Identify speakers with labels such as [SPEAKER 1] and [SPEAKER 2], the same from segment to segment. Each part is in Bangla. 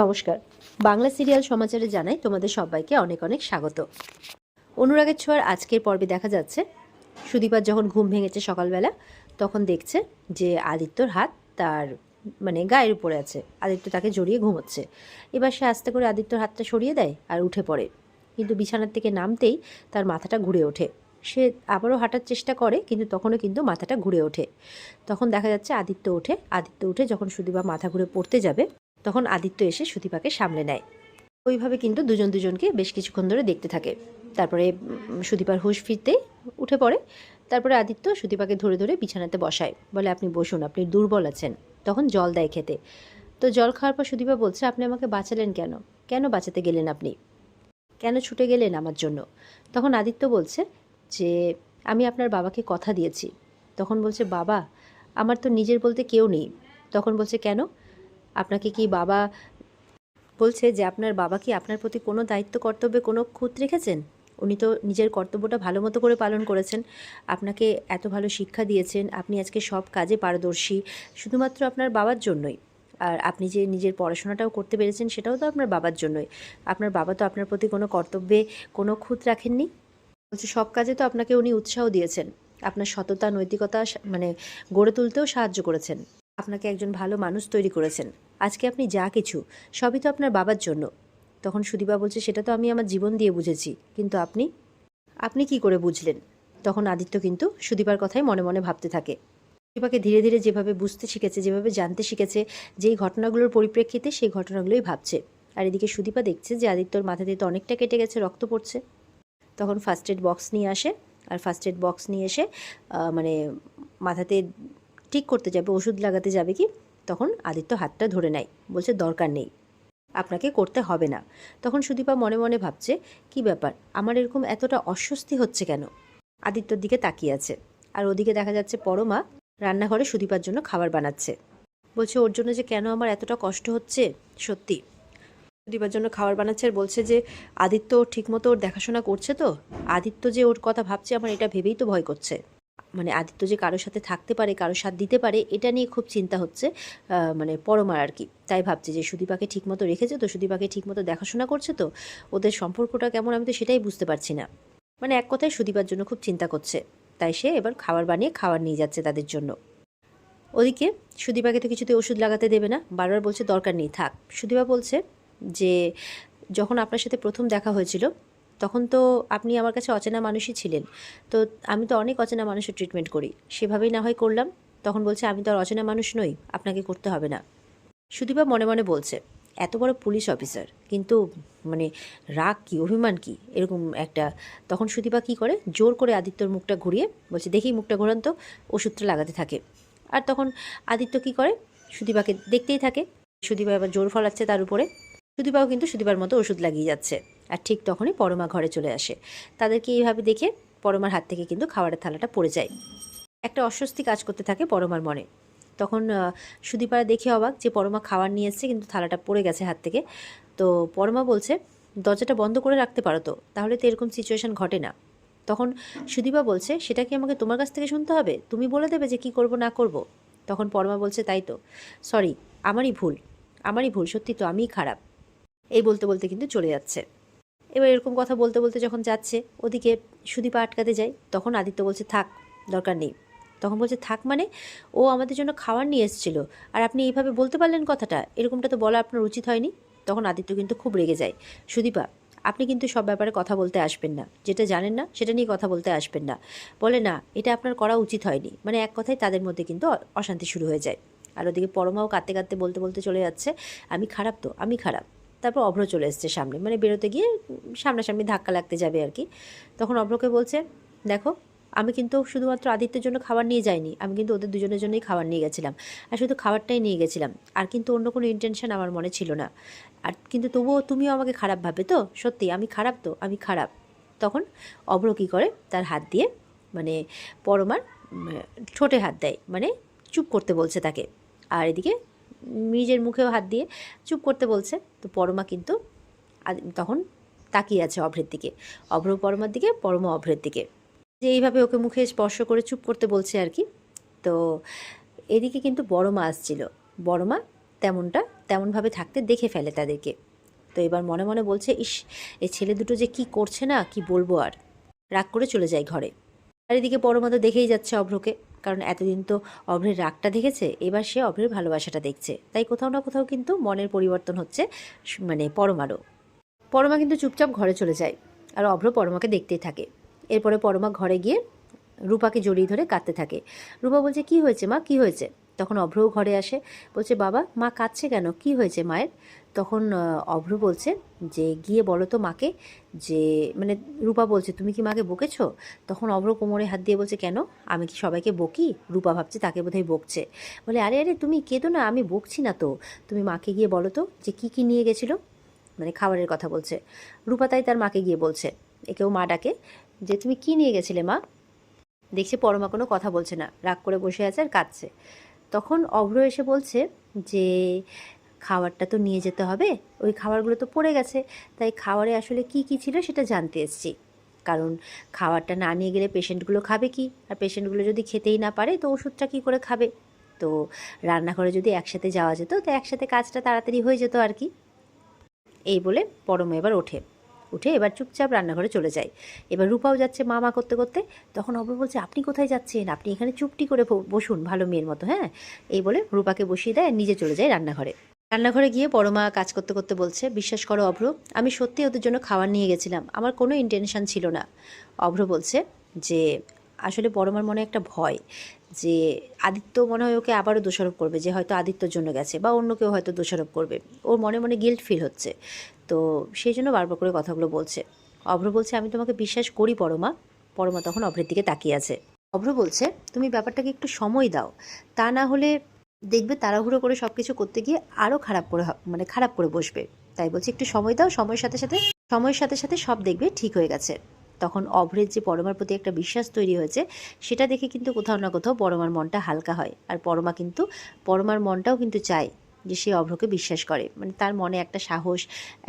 [SPEAKER 1] নমস্কার। বাংলা সিরিয়াল সমাচারে জানাই তোমাদের সবাইকে অনেক অনেক স্বাগত। অনুরাগের ছোঁয়ার আজকের পর্বে দেখা যাচ্ছে সুদীপার যখন ঘুম ভেঙেছে সকালবেলা, তখন দেখছে যে আদিত্যর হাত তার গায়ের উপরে আছে। আদিত্য তাকে জড়িয়ে ঘুমোচ্ছে। এবার সে আস্তে করে আদিত্যর হাতটা সরিয়ে দেয় আর উঠে পড়ে, কিন্তু বিছানার থেকে নামতেই তার মাথাটা ঘুরে ওঠে। সে আবারও হাঁটার চেষ্টা করে, কিন্তু তখনও কিন্তু মাথাটা ঘুরে ওঠে। তখন দেখা যাচ্ছে আদিত্য উঠে যখন সুদীপা মাথা ঘুরে পড়তে যাবে, তখন আদিত্য এসে সুদীপাকে সামলে নেয়। ওইভাবে কিন্তু দুজনকে বেশ কিছুক্ষণ ধরে দেখতে থাকে। তারপরে সুদীপার হুঁশ ফিরতে উঠে পড়ে। তারপরে আদিত্য সুদীপাকে ধরে ধরে বিছানাতে বসায়, বলে আপনি বসুন, আপনি দুর্বল আছেন। তখন জল দেয় খেতে। তো জল খাওয়ার পর সুদীপা বলছে, আপনি আমাকে বাঁচালেন কেন? কেন বাঁচাতে গেলেন আপনি? কেন ছুটে গেলেন আমার জন্য? তখন আদিত্য বলছে যে আমি আপনার বাবাকে কথা দিয়েছি। তখন বলছে, বাবা? আমার তো নিজের বলতে কেউ নেই। তখন বলছে, কেন? আপনাকে কি বাবা বলছে যে আপনার বাবা কি আপনার প্রতি কোনো দায়িত্ব কর্তব্যে কোনো খুঁত রেখেছেন? উনি তো নিজের কর্তব্যটা ভালো মতো করে পালন করেছেন। আপনাকে এত ভালো শিক্ষা দিয়েছেন, আপনি আজকে সব কাজে পারদর্শী শুধুমাত্র আপনার বাবার জন্যই। আর আপনি যে নিজের পড়াশোনাটাও করতে পেরেছেন, সেটাও তো আপনার বাবার জন্যই। আপনার বাবা তো আপনার প্রতি কোনো কর্তব্যে কোনো খুঁত রাখেননি। বলছে সব কাজে তো আপনাকে উনি উৎসাহ দিয়েছেন, আপনার সততা নৈতিকতা গড়ে তুলতেও সাহায্য করেছেন, আপনাকে একজন ভালো মানুষ তৈরি করেছেন। আজকে আপনি যা কিছু সবই তো আপনার বাবার জন্য। তখন সুদীপা বলছে, সেটা তো আমি আমার জীবন দিয়ে বুঝেছি, কিন্তু আপনি আপনি কি করে বুঝলেন? তখন আদিত্য কিন্তু সুদীপার কথাই মনে মনে ভাবতে থাকে। সুদীপাকে ধীরে ধীরে যেভাবে বুঝতে শিখেছে, যেভাবে জানতে শিখেছে, যেই ঘটনাগুলোর পরিপ্রেক্ষিতে, সেই ঘটনাগুলোই ভাবছে। আর এদিকে সুদীপা দেখছে যে আদিত্যর মাথা দিয়ে তো অনেকটা কেটে গেছে, রক্ত পড়ছে। তখন ফার্স্ট এড বক্স নিয়ে আসে, আর ফার্স্ট এড বক্স নিয়ে এসে মানে মাথাতে ঠিক করতে যাবে, ওষুধ লাগাতে যাবে কি, তখন আদিত্য হাতটা ধরে নেয়, বলছে দরকার নেই, আপনাকে করতে হবে না। তখন সুদীপা মনে মনে ভাবছে, কি ব্যাপার, আমার এরকম এতটা অস্বস্তি হচ্ছে কেন? আদিত্যর দিকে তাকিয়ে আছে। আর ওদিকে দেখা যাচ্ছে পরমা রান্নাঘরে সুদীপার জন্য খাবার বানাচ্ছে। বলছে ওর জন্য যে কেন আমার এতটা কষ্ট হচ্ছে, সত্যি। সুদীপার জন্য খাবার বানাচ্ছে আর বলছে যে আদিত্য ঠিকমতো ওর দেখাশোনা করছে তো? আদিত্য যে ওর কথা ভাবছে, আমার এটা ভেবেই তো ভয় করছে। আদিত্য যে কারোর সাথে থাকতে পারে, কারোর সাথ দিতে পারে, এটা নিয়ে খুব চিন্তা হচ্ছে পরমার আর কি। তাই ভাবছে যে সুদীপাকে ঠিকমতো রেখেছে তো, সুদীপাকে ঠিকমতো দেখাশোনা করছে তো, ওদের সম্পর্কটা কেমন আমি তো সেটাই বুঝতে পারছি না। এক কথায় সুদীপার জন্য খুব চিন্তা করছে। তাই সে এবার খাবার বানিয়ে খাবার নিয়ে যাচ্ছে তাদের জন্য। ওদিকে সুদীপাকে তো কিছুতে ওষুধ লাগাতে দেবে না, বারবার বলছে দরকার নেই, থাক। সুদীপা বলছে যে যখন আপনার সাথে প্রথম দেখা হয়েছিল, তখন তো আপনি আমার কাছে অচেনা মানুষই ছিলেন। তো আমি তো অনেক অচেনা মানুষের ট্রিটমেন্ট করি, সেভাবেই না হয় করলাম। তখন বলছে আমি তো আর অচেনা মানুষ নই, আপনাকে করতে হবে না। সুদীপা মনে মনে বলছে, এত বড় পুলিশ অফিসার, কিন্তু রাগ কি, অভিমান কি, এরকম একটা। তখন সুদীপা কী করে, জোর করে আদিত্যর মুখটা ঘুরিয়ে বলছে, দেখি মুখটা ঘোরান তো, ওষুধটা লাগাতে থাকে। আর তখন আদিত্য কী করে, সুদীপাকে দেখতেই থাকে। সুদীপা এবার জোর ফলাচ্ছে তার উপরে। সুদীপাও কিন্তু সুদীপার মতো ওষুধ লাগিয়ে যাচ্ছে। আর ঠিক তখনই পরমা ঘরে চলে আসে। তাদেরকে এইভাবে দেখে পরমার হাত থেকে কিন্তু খাবারের থালাটা পড়ে যায়। একটা অস্বস্তি কাজ করতে থাকে পরমার মনে। তখন সুদীপারা দেখে অবাক যে পরমা খাবার নিয়ে এসছে, কিন্তু থালাটা পড়ে গেছে হাত থেকে। তো পরমা বলছে, দরজাটা বন্ধ করে রাখতে পারো তো, তাহলে তো এরকম সিচুয়েশান ঘটে না। তখন সুদীপা বলছে, সেটা কি আমাকে তোমার কাছ থেকে শুনতে হবে? তুমি বলে দেবে যে কী করব না করব? তখন পরমা বলছে, তাই তো, সরি, আমারই ভুল, সত্যি তো আমিই খারাপ। এই বলতে বলতে কিন্তু চলে যাচ্ছে। এবার এরকম কথা বলতে বলতে যখন যাচ্ছে, ওদিকে সুদীপা আটকাতে যায়। তখন আদিত্য বলছে, থাক, দরকার নেই। তখন বলছে, থাক মানে? ও আমাদের জন্য খাবার নিয়ে এসেছিল, আর আপনি এইভাবে বলতে পারলেন কথাটা? এরকমটা তো বলা আপনার উচিত হয়নি। তখন আদিত্য কিন্তু খুব রেগে যায়। সুদীপা, আপনি কিন্তু সব ব্যাপারে কথা বলতে আসবেন না, যেটা জানেন না সেটা নিয়ে কথা বলতে আসবেন না। বলে না, এটা আপনার করা উচিত হয়নি। এক কথায় তাদের মধ্যে কিন্তু অশান্তি শুরু হয়ে যায়। আর ওদিকে পরমাও কাঁদতে কাঁদতে বলতে বলতে চলে যাচ্ছে, আমি খারাপ তো, আমি খারাপ। তারপর অভ্র চলে এসছে সামনে, বেরোতে গিয়ে সামনাসামনি ধাক্কা লাগতে যাবে আর কি। তখন অভ্রকে বলছে, দেখো, আমি কিন্তু শুধুমাত্র আদিত্যের জন্য খাবার নিয়ে যাইনি, আমি কিন্তু ওদের দুজনের জন্যই খাবার নিয়ে গেছিলাম। আর শুধু খাবারটাই নিয়ে গেছিলাম, আর কিন্তু অন্য কোনো ইন্টেনশন আমার মনে ছিল না। আর কিন্তু তবুও তুমিও আমাকে খারাপ ভাবে তো? সত্যি আমি খারাপ তো, আমি খারাপ। তখন অভ্র কী করে, তার হাত দিয়ে পরমার ঠোঁটে হাত দেয়, চুপ করতে বলছে তাকে। আর এদিকে নিজের মুখেও হাত দিয়ে চুপ করতে বলছে। তো পরমা কিন্তু তখন তাকিয়ে আছে অভ্রের দিকে, অভ্র পরমার দিকে, পরমা অভ্রের দিকে, যে এইভাবে ওকে মুখে স্পর্শ করে চুপ করতে বলছে আর কি। তো এদিকে কিন্তু বড় মা আসছিল। বড় মা তেমনভাবে থাকতে দেখে ফেলে তাদেরকে। তো এবার মনে মনে বলছে, ইস, এই ছেলে দুটো যে কি করছে না, কি বলবো আর। রাগ করে চলে যায় ঘরে। আর এদিকে পরমা তো দেখেই যাচ্ছে অভ্রকে, কারণ এতদিন তো অভ্রের রাগটা দেখেছে, এবার সে অভ্রের ভালোবাসাটা দেখছে, তাই কোথাও না কোথাও কিন্তু মনের পরিবর্তন হচ্ছে মানে পরমারও। পরমা কিন্তু চুপচাপ ঘরে চলে যায়, আর অভ্র পরমাকে দেখতেই থাকে। এরপরে পরমা ঘরে গিয়ে রূপাকে জড়িয়ে ধরে কাঁদতে থাকে। রূপা বলছে, কি হয়েছে মা, কি হয়েছে? তখন অভ্রও ঘরে আসে, বলছে, বাবা, মা কাঁদছে কেন, কি হয়েছে মায়ের? তখন অভ্র বলছে যে, গিয়ে বলো তো মাকে যে, মানে রূপা বলছে, তুমি কি মাকে বকেছো? তখন অভ্র কোমরে হাত দিয়ে বলছে, কেন, আমি কি সবাইকে বকি? রূপা ভাবছে তাকে বোধহয় বকছে। বলে, আরে আরে তুমি কেঁদো না, আমি বকছি না তো। তুমি মাকে গিয়ে বলো তো যে কি নিয়ে গেছিলো, মানে খাবারের কথা বলছে। রূপা তাই তার মাকে গিয়ে বলছে, একেও মা ডাকে, যে তুমি কি নিয়ে গেছিলে মা? দেখছে পরমা কোনো কথা বলছে না, রাগ করে বসে আছে আর কাঁদছে। তখন অভ্র এসে বলছে যে, খাবারটা তো নিয়ে যেতে হবে, ওই খাবারগুলো তো পড়ে গেছে, তাই খাবারে আসলে কি কি ছিল সেটা জানতে এসেছি। কারণ খাবারটা না নিয়ে গেলে পেশেন্টগুলো খাবে কি, আর পেশেন্টগুলো যদি খেতেই না পারে তো ওষুধটা কী করে খাবে। তো রান্নাঘরে যদি একসাথে যাওয়া যেত তো একসাথে কাজটা তাড়াতাড়ি হয়ে যেত আর কি। এই বলে পরমা এবার উঠে এবার চুপচাপ রান্নাঘরে চলে যায়। এবার রূপাও যাচ্ছে মা মা করতে করতে। তখন অভ্র বলছে, আপনি কোথায় যাচ্ছেন, আপনি এখানে চুপটি করে বসুন ভালো মেয়ের মতো, হ্যাঁ। এই বলে রূপাকে বসিয়ে দেয়, নিজে চলে যায় রান্নাঘরে। রান্নাঘরে গিয়ে পরমা কাজ করতে করতে বলছে, বিশ্বাস করো অভ্র, আমি সত্যি ওদের জন্য খাবার নিয়ে গেছিলাম, আমার কোনো ইন্টেনশন ছিল না। অভ্র বলছে যে, আসলে পরমার মনে একটা ভয় যে আদিত্য মনে হয় ওকে আবারও দোষারোপ করবে, যে হয়তো আদিত্যর জন্য গেছে বা অন্য কেউ হয়তো দোষারোপ করবে। ওর মনে মনে গিল্ট ফিল হচ্ছে, তো সেই জন্য বারবার করে কথাগুলো বলছে। অভ্র বলছে, আমি তোমাকে বিশ্বাস করি পরমা। পরমা তখন অভ্রের দিকে তাকিয়ে আছে। অভ্র বলছে, তুমি ব্যাপারটাকে একটু সময় দাও, তা না হলে দেখবে তাড়াহুড়ো করে সব কিছু করতে গিয়ে আরও খারাপ করে বসবে। তাই বলছি একটু সময় দাও, সময়ের সাথে সাথে সব দেখবে ঠিক হয়ে গেছে। তখন অভ্রের যে পরমার প্রতি একটা বিশ্বাস তৈরি হয়েছে, সেটা দেখে কিন্তু কোথাও না কোথাও পরমার মনটা হালকা হয়। আর পরমার মনটাও কিন্তু চায় যে সে অভ্রকে বিশ্বাস করে, মানে তার মনে একটা সাহস,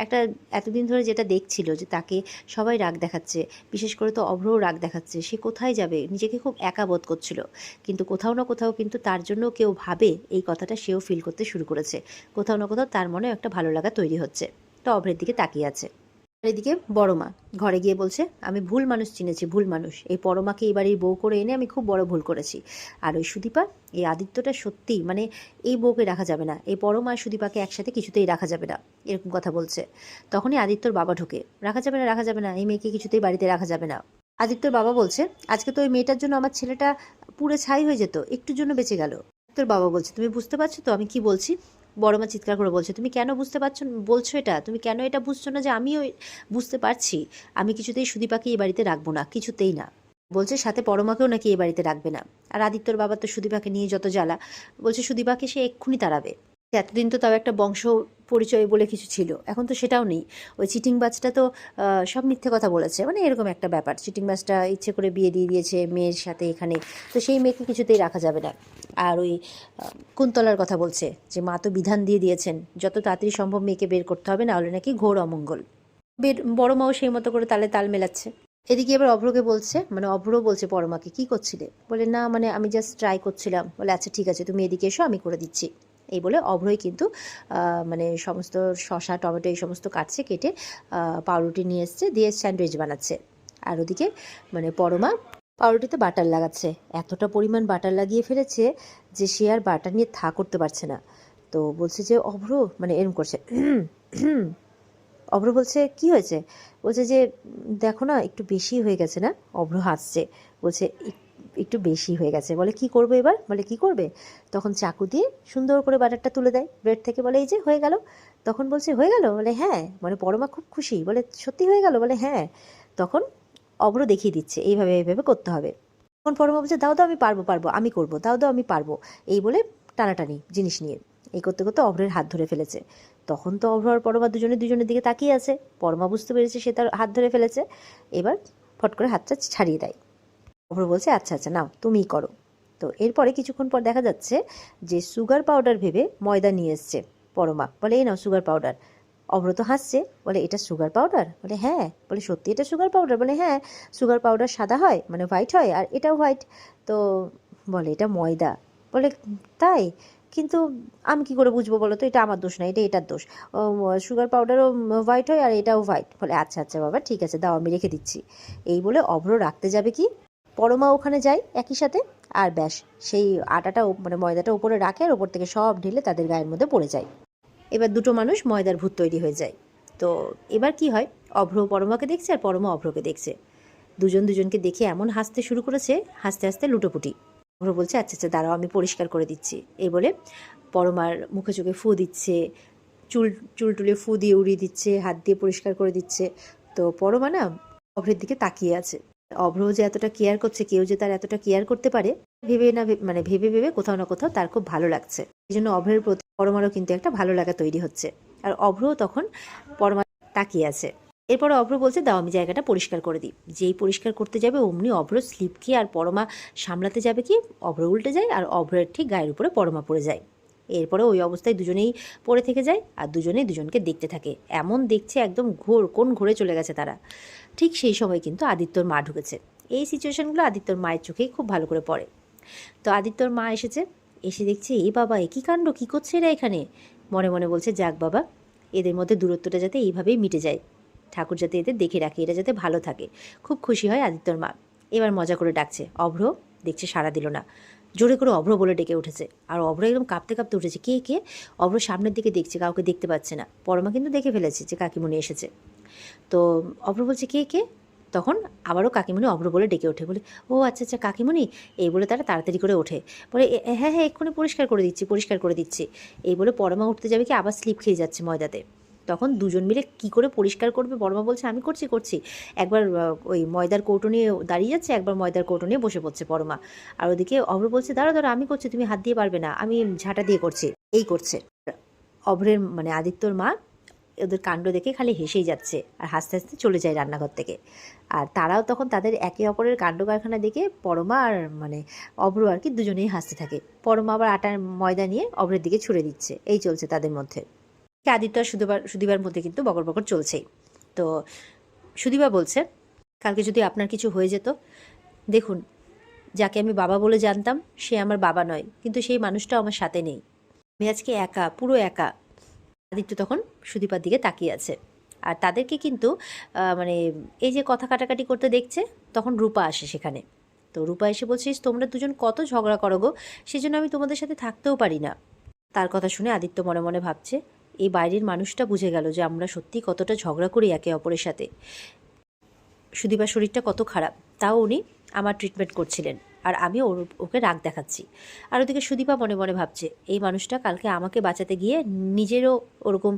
[SPEAKER 1] একটা এতদিন ধরে যেটা দেখছিল যে তাকে সবাই রাগ দেখাচ্ছে, বিশেষ করে তো অভ্রও রাগ দেখাচ্ছে, সে কোথায় যাবে, নিজেকে খুব একা বোধ করছিল। কিন্তু কোথাও না কোথাও কিন্তু তার জন্য কেউ ভাবে, এই কথাটা সেও ফিল করতে শুরু করেছে। কোথাও না কোথাও তার মনে একটা ভালো লাগা তৈরি হচ্ছে। তো অভ্রের দিকে তাকিয়ে আছে। আর এদিকে বড় মা ঘরে গিয়ে বলছে, আমি ভুল মানুষ চিনেছি, ভুল মানুষ। এই পরমাকে এই বাড়ির বউ করে এনে আমি খুব বড় ভুল করেছি। আর ওই সুদীপা, এই আদিত্যটা সত্যিই, মানে এই বউকে রাখা যাবে না, এই পরমা আর সুদীপাকে একসাথে কিছুতেই রাখা যাবে না, এরকম কথা বলছে। তখনই আদিত্যর বাবা ঢোকে, রাখা যাবে না, এই মেয়েকে কিছুতেই বাড়িতে রাখা যাবে না। আদিত্যর বাবা বলছে, আজকে তো ওই মেয়েটার জন্য আমার ছেলেটা পুড়ে ছাই হয়ে যেত, একটুর জন্য বেঁচে গেল। তোর বাবা বলছে, তুমি বুঝতে পারছো তো আমি কি বলছি? বড় মা চিৎকার করে বলছে, তুমি কেন বুঝতে পারছো, বলছো এটা, তুমি কেন এটা বুঝছো না যে আমিও বুঝতে পারছি। আমি কিছুতেই সুদীপাকে এই বাড়িতে রাখবো না, কিছুতেই না। বলছে সাথে পরমাকেও নাকি এই বাড়িতে রাখবে না। আর আদিত্যর বাবা তো সুদীপাকে নিয়ে যত জ্বালা, বলছে সুদীপাকে সে এক্ষুনি তাড়াবে। এতদিন তো তাও একটা বংশ পরিচয় বলে কিছু ছিল, এখন তো সেটাও নেই। ওই চিটিংবাজটা তো সব মিথ্যে কথা বলেছে, মানে এরকম একটা ব্যাপার। চিটিংবাজটা ইচ্ছে করে বিয়ে দিয়ে দিয়েছে মেয়ের সাথে এখানে, তো সেই মেয়েকে কিছুতেই রাখা যাবে না। আর ওই কুন্তলার কথা বলছে যে মা তো বিধান দিয়ে দিয়েছেন, যত তাড়াতাড়ি সম্ভব মেয়েকে বের করতে হবে, না হলে নাকি ঘোর অমঙ্গল। বড় মাও সেই মতো করে তালে তাল মেলাচ্ছে। এদিকে এবার অভ্রকে বলছে, মানে অভ্র বলছে পরমাকে, কি করছিলে? বলে, না মানে আমি জাস্ট ট্রাই করছিলাম। বলে, আচ্ছা ঠিক আছে, তুমি এদিকে এসো, আমি করে দিচ্ছি। এই বলে অভ্রই কিন্তু মানে সমস্ত শসা টমেটো এই সমস্ত কাটছে, কেটে পাউরুটি নিয়ে এসছে, দিয়ে স্যান্ডউইচ বানাচ্ছে। আর ওদিকে মানে পরমা পাউরুটিতে বাটার লাগাচ্ছে। এতটা পরিমাণ বাটার লাগিয়ে ফেলেছে যে সে আর বাটার নিয়ে করতে পারছে না। তো বলছে যে, অভ্র, মানে এরম করছে। অভ্র বলছে, কি হয়েছে? বলছে যে, দেখো না একটু বেশি হয়ে গেছে না? অভ্র হাসছে, বলছে, একটু বেশি হয়ে গেছে। বলে, কি করবে এবার? বলে, কি করবে? তখন চাকু দিয়ে সুন্দর করে বাটারটা তুলে দেয় ব্রেড থেকে, বলে, এই যে হয়ে গেল। তখন বলছে, হয়ে গেল? বলে, হ্যাঁ। মানে পরমা খুব খুশি, বলে, সত্যি হয়ে গেল? বলে, হ্যাঁ। তখন অভ্র দেখিয়ে দিচ্ছে, এইভাবে করতে হবে। তখন পরমা বলছে, দাও আমি পারবো, আমি করবো, দাও আমি পারবো। এই বলে টানাটানি জিনিস নিয়ে এই করতে করতে অভ্রের হাত ধরে ফেলেছে। তখন তো অভ্র আর পরমা দুজনের দিকে তাকিয়ে আছে। পরমা বুঝতে পেরেছে সে তার হাত ধরে ফেলেছে, এবার ফট করে হাতটা ছাড়িয়ে দেয়। অভ্র বলছে, আচ্ছা আচ্ছা নাও, তুমিই করো। তো এরপরে কিছুক্ষণ পর দেখা যাচ্ছে যে সুগার পাউডার ভেবে ময়দা নিয়ে এসছে পরমা। বলে, এই নাও সুগার পাউডার। অভ্র তো হাসছে, বলে, এটা সুগার পাউডার? বলে, হ্যাঁ। বলে, সত্যি এটা সুগার পাউডার? বলে, হ্যাঁ। সুগার পাউডার সাদা হয়, মানে হোয়াইট হয়, আর এটাও হোয়াইট। তো বলে, এটা ময়দা। বলে, তাই? কিন্তু আমি কি করে বুঝবো বলো তো, এটা আমার দোষ না, এটা এটার দোষ। সুগার পাউডারও হোয়াইট হয় আর এটাও হোয়াইট। বলে আচ্ছা আচ্ছা বাবা ঠিক আছে, দাও আমি রেখে দিচ্ছি। এই বলে অভ্র রাখতে যাবে কি, পরমা ওখানে যায় একই সাথে, আর ব্যাস সেই আটাটা মানে ময়দাটা উপরে রাখে আর ওপর থেকে সব ঢেলে তাদের গায়ের মধ্যে পড়ে যায়। এবার দুটো মানুষ ময়দার ভূত তৈরি হয়ে যায়। তো এবার কি হয়, অভ্র পরমাকে দেখছে আর পরমা অভ্রকে দেখছে। দুজন দুজনকে দেখে এমন হাসতে শুরু করেছে, হাসতে হাসতে লুটোপুটি। অভ্র বলছে আচ্ছা আচ্ছা দাঁড়াও আমি পরিষ্কার করে দিচ্ছি। এই বলে পরমার মুখে চোখে ফু দিচ্ছে, চুল চুল টুলে ফু দিয়ে উড়িয়ে দিচ্ছে, হাত দিয়ে পরিষ্কার করে দিচ্ছে। তো পরমা না অভ্রের দিকে তাকিয়ে আছে। অভ্র যে এতটা কেয়ার করছে, কেউ যে তার এতটা কেয়ার করতে পারে, ভেবে না মানে ভেবে ভেবে কোথাও না কোথাও তার খুব ভালো লাগছে। এই জন্য অভ্রের প্রতি পরমারও কিন্তু একটা ভালো লাগা তৈরি হচ্ছে। আর অভ্রও তখন পরমা তাকিয়ে আছে। এরপরে অভ্র বলছে দাও আমি জায়গাটা পরিষ্কার করে দিই। যেই পরিষ্কার করতে যাবে অমনি অভ্র স্লিপ খেয়ে আর পরমা সামলাতে যাবে কি, অভ্র উল্টে যায় আর অভ্রের ঠিক গায়ের উপরে পরমা পড়ে যায়। এরপরে ওই অবস্থায় দুজনেই পড়ে থেকে যায় আর দুজনেই দুজনকে দেখতে থাকে। এমন দেখছে একদম কোন ঘোরে চলে গেছে তারা। ঠিক সেই সময় কিন্তু আদিত্যর মা ঢুকেছে। এই সিচুয়েশনগুলো আদিত্যর মায়ের চোখেই খুব ভালো করে পড়ে। তো আদিত্যর মা এসেছে, এসে দেখছে এই বাবা একই কাণ্ড, কী করছে এরা এখানে। মনে মনে বলছে যাক বাবা, এদের মধ্যে দূরত্বটা যাতে এইভাবেই মিটে যায়, ঠাকুর যাতে এদের দেখে রাখে, এরা যাতে ভালো থাকে। খুব খুশি হয় আদিত্যর মা। এবার মজা করে ডাকছে, অভ্র দেখছে সাড়া দিল না। জোরে করে অভ্র বলে ডেকে উঠেছে, আর অভ্র একদম কাঁপতে কাঁপতে উঠেছে। কে কে? অভ্র সামনের দিকে দেখছে, কাউকে দেখতে পাচ্ছে না। পরমা কিন্তু দেখে ফেলেছে যে কাকিমণি এসেছে। তো অভ্র বলছে কে কে? তখন আবারও কাকিমণি অভ্র বলে ডেকে ওঠে। বলে ও আচ্ছা আচ্ছা কাকিমণি। এই বলে তারা তাড়াতাড়ি করে ওঠে। বলে হ্যাঁ হ্যাঁ এক্ষুনি পরিষ্কার করে দিচ্ছি, পরিষ্কার করে দিচ্ছি। এই বলে পরমা উঠতে যাবে কি আবার স্লিপ খেয়ে যাচ্ছে ময়দাতে। তখন দুজন মিলে কি করে পরিষ্কার করবে, পরমা বলছে আমি করছি করছি। একবার ওই ময়দার কৌটো নিয়ে দাঁড়িয়ে যাচ্ছে, একবার ময়দার কৌটো নিয়ে বসে পড়ছে পরমা। আর ওদিকে অভ্র বলছে দাঁড়া দাঁড়া আমি করছি, তুমি হাত দিয়ে পারবে না, আমি ঝাঁটা দিয়ে করছি। এই করছে। অভ্রের মানে আদিত্যর মা ওদের কাণ্ড দেখে খালি হেসেই যাচ্ছে আর হাসতে হাসতে চলে যায় রান্নাঘর থেকে। আর তারাও তখন তাদের একে অপরের কাণ্ড কারখানা দেখে পরমা আর মানে অভ্র আর কি দুজনেই হাসতে থাকে। পরমা আবার আটার ময়দা নিয়ে অভ্রের দিকে ছুড়ে দিচ্ছে। এই চলছে তাদের মধ্যে। আদিত্য আর সুদীপার মধ্যে কিন্তু বকর বকর চলছেই। তো সুদীপা বলছে কালকে যদি আপনার কিছু হয়ে যেত, দেখুন যাকে আমি বাবা বলে জানতাম সে আমার বাবা নয়, কিন্তু সেই মানুষটাও আমার সাথে নেই। আমি আজকে একা, পুরো একা। আদিত্য তখন সুদীপার দিকে তাকিয়ে আছে। আর তাদেরকে কিন্তু মানে এই যে কথা কাটাকাটি করতে দেখছে, তখন রূপা আসে সেখানে। তো রূপা এসে বলছিস তোমরা দুজন কত ঝগড়া করো গো, সেজন্য আমি তোমাদের সাথে থাকতেও পারি না। তার কথা শুনে আদিত্য মনে মনে ভাবছে এই বাইরের মানুষটা বুঝে গেল যে আমরা সত্যি কতটা ঝগড়া করি একে অপরের সাথে। সুদীপার শরীরটা কত খারাপ, তাও উনি আমার ট্রিটমেন্ট করছিলেন আর আমি ওকে রাগ দেখাচ্ছি। আর ওদিকে সুদীপা মনে মনে ভাবছে এই মানুষটা কালকে আমাকে বাঁচাতে গিয়ে নিজেরও ওরকম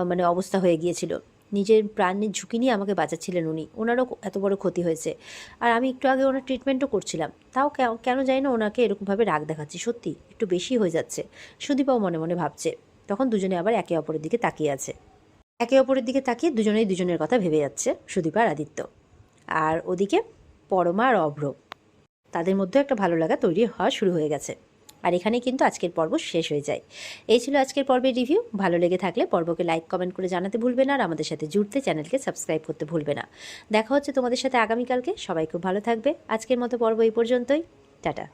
[SPEAKER 1] মানে অবস্থা হয়ে গিয়েছিল। নিজের প্রাণের ঝুঁকি নিয়ে আমাকে বাঁচাচ্ছিলেন উনি, ওনারও এত বড় ক্ষতি হয়েছে। আর আমি একটু আগে ওনার ট্রিটমেন্টও করছিলাম, তাও কেন জানি না ওনাকে এরকমভাবে রাগ দেখাচ্ছি, সত্যি একটু বেশি হয়ে যাচ্ছে। সুদীপাও মনে মনে ভাবছে। তখন দুজনে আবার একে অপরের দিকে তাকিয়ে আছে। একে অপরের দিকে তাকিয়ে দুজনেই দুজনের কথা ভেবে যাচ্ছে, সুদীপা আর আদিত্য। আর ওদিকে পরমা আর অভ্র, তাদের মধ্যে একটা ভালো লাগা তৈরি হওয়া শুরু হয়ে গেছে। আর এখানেই কিন্তু আজকের পর্ব শেষ হয়ে যায়। এই ছিল আজকের পর্বের রিভিউ। ভালো লেগে থাকলে পর্বকে লাইক কমেন্ট করে জানাতে ভুলবে না, আর আমাদের সাথে জুড়তে চ্যানেলকে সাবস্ক্রাইব করতে ভুলবে না। দেখা হচ্ছে তোমাদের সাথে আগামীকালকে। সবাই খুব ভালো থাকবে। আজকের মতো পর্ব এই পর্যন্তই। টাটা।